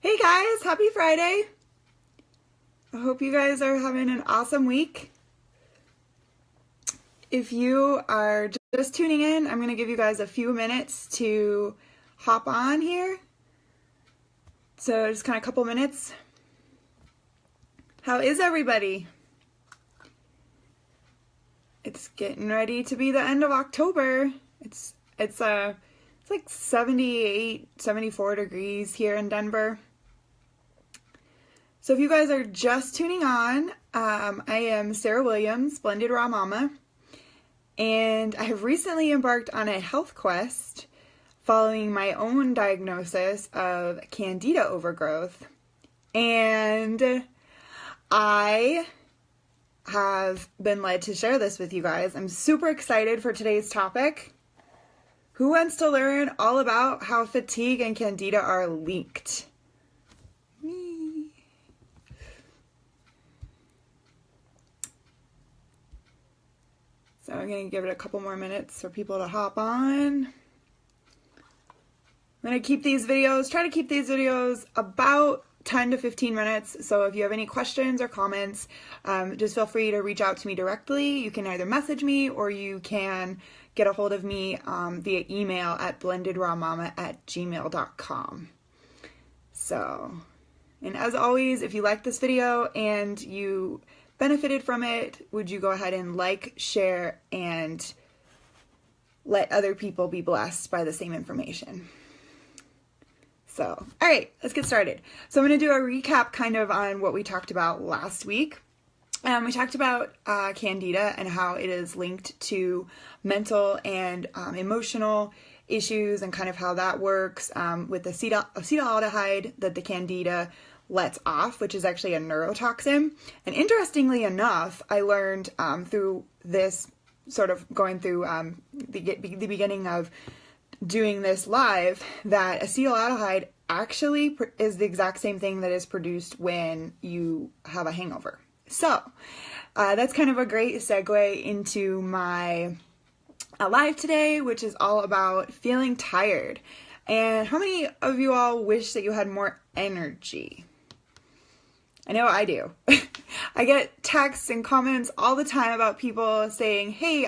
Hey guys, happy Friday. I hope you guys are having an awesome week. If you are just tuning in, I'm going to give you guys a few minutes to hop on here. So just kind of a couple minutes. How is everybody? It's getting ready to be the end of October. It's like 78, 74 degrees here in Denver. So if you guys are just tuning on, I am Sarah Williams, Blended Raw Mama, and I have recently embarked on a health quest following my own diagnosis of Candida overgrowth. And I have been led to share this with you guys. I'm super excited for today's topic. Who wants to learn all about how fatigue and Candida are linked? Me. So I'm going to give it a couple more minutes for people to hop on. I'm going to try to keep these videos about 10 to 15 minutes. So if you have any questions or comments, just feel free to reach out to me directly. You can either message me or you can get a hold of me via email at blendedrawmama@gmail.com. So, and as always, if you like this video and you benefited from it, would you go ahead and like, share, and let other people be blessed by the same information? So, all right, let's get started. So I'm going to do a recap kind of on what we talked about last week. We talked about Candida and how it is linked to mental and emotional issues and kind of how that works with the acetaldehyde that the Candida lets off, which is actually a neurotoxin. And interestingly enough, I learned through this sort of going through the beginning of doing this live that acetaldehyde actually is the exact same thing that is produced when you have a hangover. So that's kind of a great segue into my live today, which is all about feeling tired. And how many of you all wish that you had more energy? I know I do. I get texts and comments all the time about people saying, hey,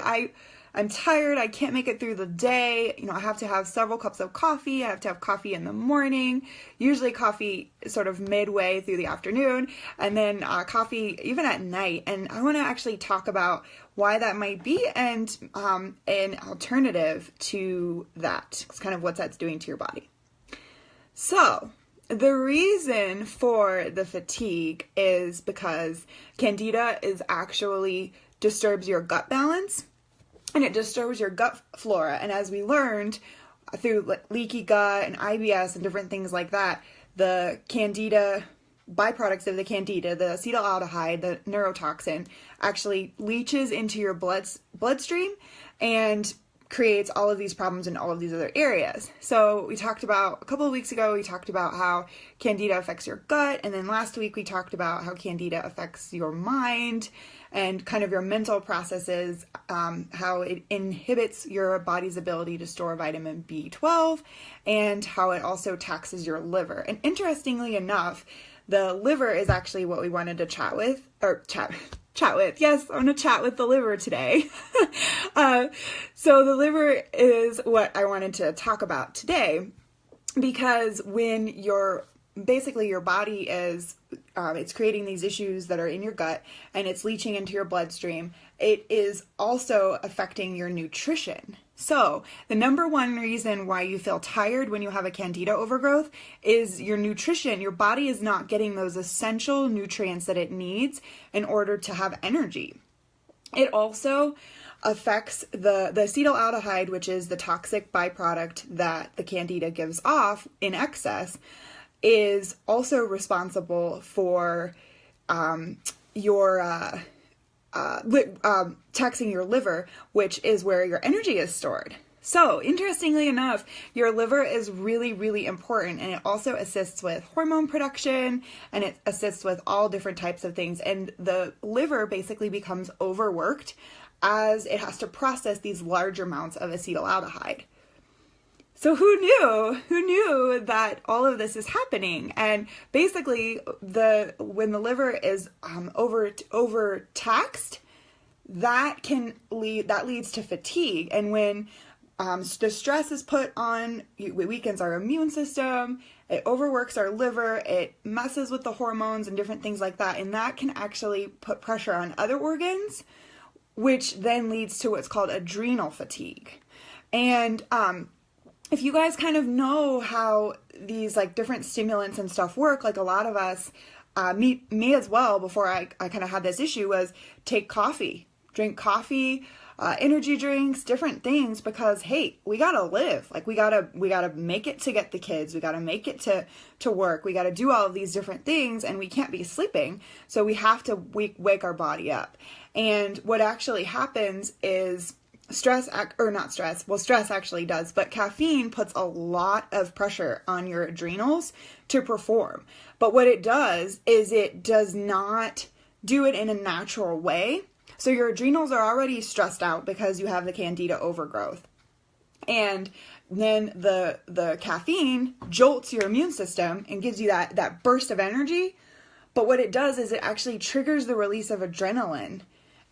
I'm tired, I can't make it through the day. You know, I have to have several cups of coffee. I have to have coffee in the morning, usually coffee sort of midway through the afternoon, and then coffee even at night. And I want to actually talk about why that might be and an alternative to that. It's kind of what that's doing to your body. So the reason for the fatigue is because Candida is actually disturbs your gut balance. And it disturbs your gut flora. And as we learned through leaky gut and IBS and different things like that, the Candida, byproducts of the Candida, the acetaldehyde, the neurotoxin, actually leaches into your bloodstream and creates all of these problems in all of these other areas. So we talked about, a couple of weeks ago, we talked about how Candida affects your gut. And then last week we talked about how Candida affects your mind and kind of your mental processes, how it inhibits your body's ability to store vitamin B12 and how it also taxes your liver. And interestingly enough, the liver is actually what we wanted to chat with. Yes, I'm going to chat with the liver today. So the liver is what I wanted to talk about today, because when your body is, it's creating these issues that are in your gut and it's leaching into your bloodstream, it is also affecting your nutrition. So the number one reason why you feel tired when you have a Candida overgrowth is your nutrition. Your body is not getting those essential nutrients that it needs in order to have energy. It also affects the acetaldehyde, which is the toxic byproduct that the Candida gives off in excess, is also responsible for taxing your liver, which is where your energy is stored. So interestingly enough, your liver is really, really important, and it also assists with hormone production, and it assists with all different types of things. And the liver basically becomes overworked as it has to process these large amounts of acetaldehyde. So who knew? Who knew that all of this is happening? And basically, when the liver is overtaxed, that leads to fatigue. And when the stress is put on, it weakens our immune system. It overworks our liver. It messes with the hormones and different things like that. And that can actually put pressure on other organs, which then leads to what's called adrenal fatigue. And if you guys kind of know how these like different stimulants and stuff work, like a lot of us, me as well, before I kind of had this issue, was take coffee, drink coffee, energy drinks, different things, because hey, we gotta live. Like we gotta make it to get the kids. We gotta make it to work. We gotta do all of these different things, and we can't be sleeping. So we have to wake our body up. And what actually happens is stress actually does, but caffeine puts a lot of pressure on your adrenals to perform. But what it does is it does not do it in a natural way. So your adrenals are already stressed out because you have the Candida overgrowth. And then the caffeine jolts your immune system and gives you that burst of energy. But what it does is it actually triggers the release of adrenaline.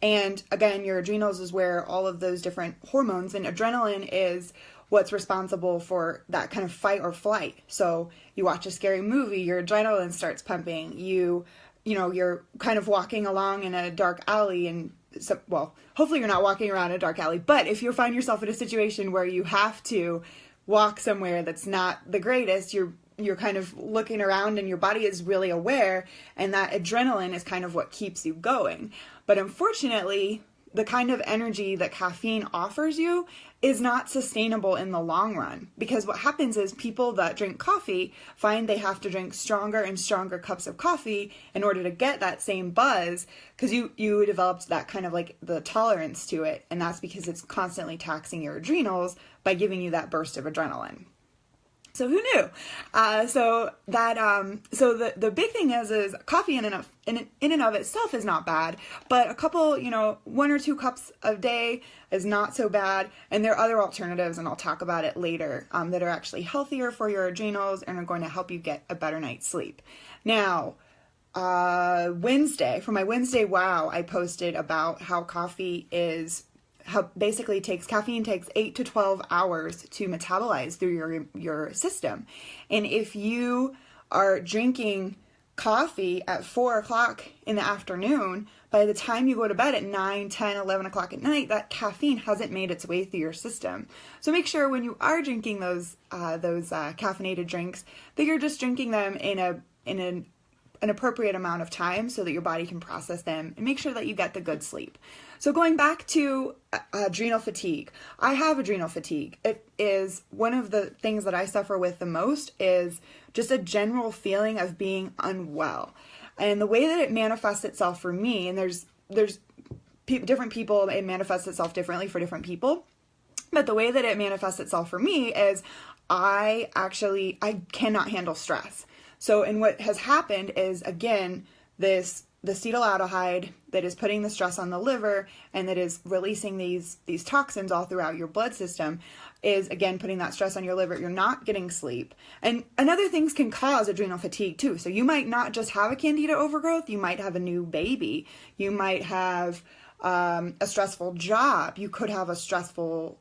And again, your adrenals is where all of those different hormones, and adrenaline is what's responsible for that kind of fight or flight. So you watch a scary movie, your adrenaline starts pumping. You're kind of walking along in a dark alley, and hopefully you're not walking around a dark alley, but if you find yourself in a situation where you have to walk somewhere that's not the greatest, you're kind of looking around and your body is really aware, and that adrenaline is kind of what keeps you going. But unfortunately, the kind of energy that caffeine offers you is not sustainable in the long run, because what happens is people that drink coffee find they have to drink stronger and stronger cups of coffee in order to get that same buzz, because you developed that kind of like the tolerance to it, and that's because it's constantly taxing your adrenals by giving you that burst of adrenaline. So who knew? So the big thing is coffee in and of itself is not bad, but a couple, 1 or 2 cups a day is not so bad. And there are other alternatives, and I'll talk about it later, that are actually healthier for your adrenals and are going to help you get a better night's sleep. Now, for my Wednesday wow, I posted about how caffeine takes 8 to 12 hours to metabolize through your system. And if you are drinking coffee at 4 o'clock in the afternoon, by the time you go to bed at 9, 10, 11 o'clock at night, that caffeine hasn't made its way through your system. So make sure when you are drinking those caffeinated drinks that you're just drinking them in an appropriate amount of time so that your body can process them, and make sure that you get the good sleep. So going back to adrenal fatigue, I have adrenal fatigue. It is one of the things that I suffer with the most, is just a general feeling of being unwell. And the way that it manifests itself for me, and there's different people, it manifests itself differently for different people. But the way that it manifests itself for me is I cannot handle stress. So, and what has happened is, again, the acetaldehyde that is putting the stress on the liver and that is releasing these toxins all throughout your blood system is, again, putting that stress on your liver. You're not getting sleep. And other things can cause adrenal fatigue too. So you might not just have a Candida overgrowth. You might have a new baby. You might have a stressful job. You could have a stressful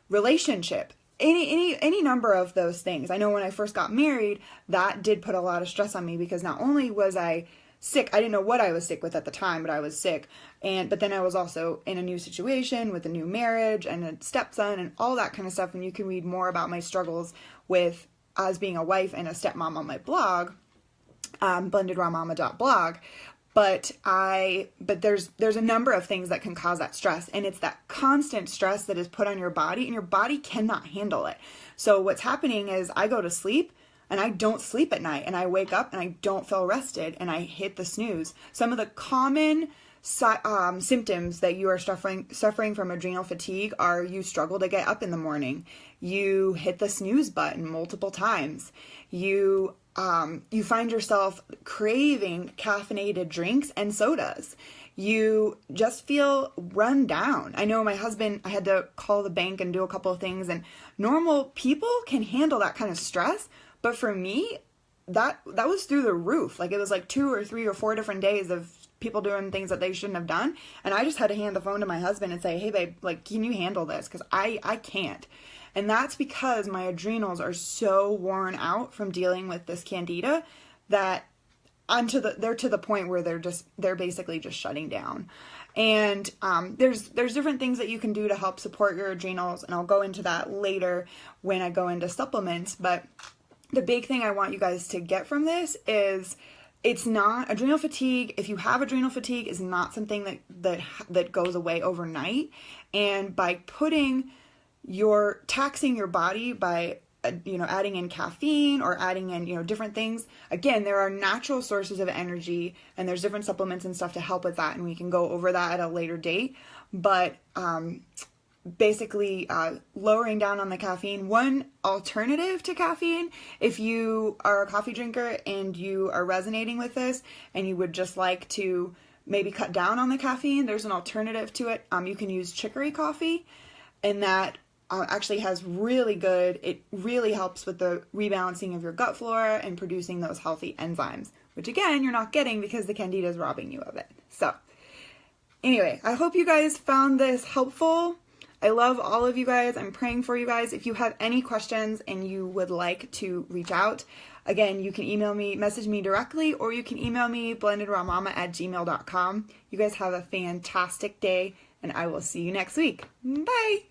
relationship. Any number of those things. I know when I first got married, that did put a lot of stress on me, because not only was I sick, I didn't know what I was sick with at the time, but I was sick. But then I was also in a new situation with a new marriage and a stepson and all that kind of stuff. And you can read more about my struggles with as being a wife and a stepmom on my blog, blendedrawmama.blog. But there's a number of things that can cause that stress, and it's that constant stress that is put on your body, and your body cannot handle it. So what's happening is I go to sleep and I don't sleep at night, and I wake up and I don't feel rested, and I hit the snooze. Some of the common symptoms that you are suffering from adrenal fatigue are you struggle to get up in the morning, you hit the snooze button multiple times, you find yourself craving caffeinated drinks and sodas, you just feel run down. I know my husband, I had to call the bank and do a couple of things, and normal people can handle that kind of stress, but for me, that was through the roof. Like, it was like 2 or 3 or 4 different days of people doing things that they shouldn't have done, and I just had to hand the phone to my husband and say, hey babe, like, can you handle this? Because I can't. And that's because my adrenals are so worn out from dealing with this Candida that they're to the point where they're basically just shutting down. And there's different things that you can do to help support your adrenals, and I'll go into that later when I go into supplements. But the big thing I want you guys to get from this is it's not adrenal fatigue. If you have adrenal fatigue, is not something that goes away overnight. And by taxing your body by adding in caffeine or adding in different things, again, there are natural sources of energy, and there's different supplements and stuff to help with that, and we can go over that at a later date. But basically lowering down on the caffeine. One alternative to caffeine, if you are a coffee drinker and you are resonating with this and you would just like to maybe cut down on the caffeine, there's an alternative to it. You can use chicory coffee, and that actually has it really helps with the rebalancing of your gut flora and producing those healthy enzymes, which again, you're not getting because the Candida is robbing you of it. So anyway, I hope you guys found this helpful. I love all of you guys. I'm praying for you guys. If you have any questions and you would like to reach out, again, you can message me directly, or you can email me, blendedrawmama@gmail.com. You guys have a fantastic day, and I will see you next week. Bye!